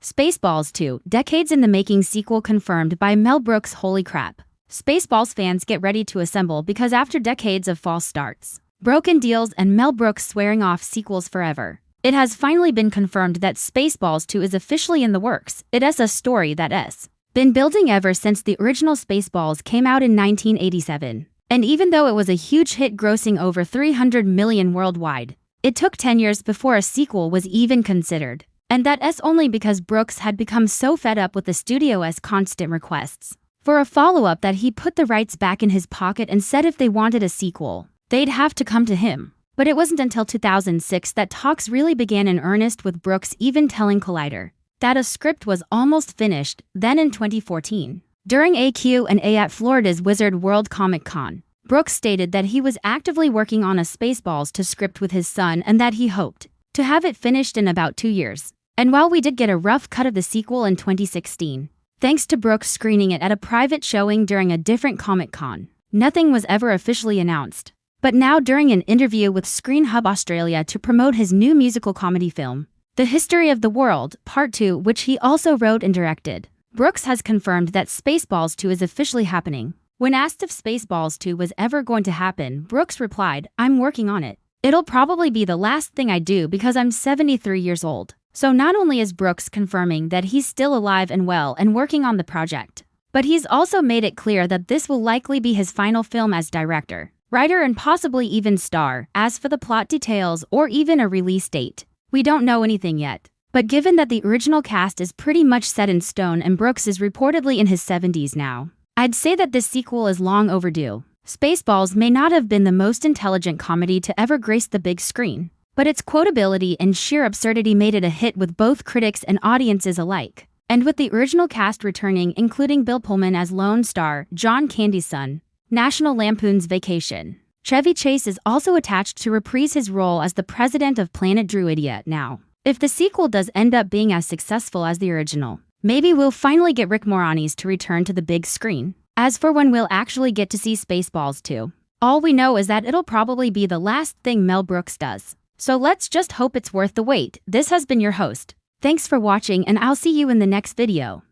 Spaceballs 2, Decades in the Making sequel confirmed by Mel Brooks. Holy crap. Spaceballs fans get ready to assemble because after decades of false starts, broken deals, and Mel Brooks swearing off sequels forever, it has finally been confirmed that Spaceballs 2 is officially in the works. It is a story that has been building ever since the original Spaceballs came out in 1987. And even though it was a huge hit grossing over $300 million worldwide, it took 10 years before a sequel was even considered. And that is only because Brooks had become so fed up with the studio's constant requests for a follow-up that he put the rights back in his pocket and said if they wanted a sequel, they'd have to come to him. But it wasn't until 2006 that talks really began in earnest, with Brooks even telling Collider that a script was almost finished. Then in 2014, during a Q&A at Florida's Wizard World Comic Con, Brooks stated that he was actively working on a Spaceballs 2 script with his son and that he hoped to have it finished in about 2 years. And while we did get a rough cut of the sequel in 2016, thanks to Brooks screening it at a private showing during a different Comic-Con, nothing was ever officially announced. But now, during an interview with Screen Hub Australia to promote his new musical comedy film, The History of the World, Part 2, which he also wrote and directed, Brooks has confirmed that Spaceballs 2 is officially happening. When asked if Spaceballs 2 was ever going to happen, Brooks replied, "I'm working on it. It'll probably be the last thing I do because I'm 73 years old." So not only is Brooks confirming that he's still alive and well and working on the project, but he's also made it clear that this will likely be his final film as director, writer, and possibly even star. As for the plot details or even a release date, we don't know anything yet. But given that the original cast is pretty much set in stone and Brooks is reportedly in his 70s now, I'd say that this sequel is long overdue. Spaceballs may not have been the most intelligent comedy to ever grace the big screen, but its quotability and sheer absurdity made it a hit with both critics and audiences alike. And with the original cast returning, including Bill Pullman as Lone Star, John Candy's son, National Lampoon's Vacation, Chevy Chase is also attached to reprise his role as the president of Planet Druidia. Now, if the sequel does end up being as successful as the original, maybe we'll finally get Rick Moranis to return to the big screen. As for when we'll actually get to see Spaceballs 2, all we know is that it'll probably be the last thing Mel Brooks does. So let's just hope it's worth the wait. This has been your host. Thanks for watching, and I'll see you in the next video.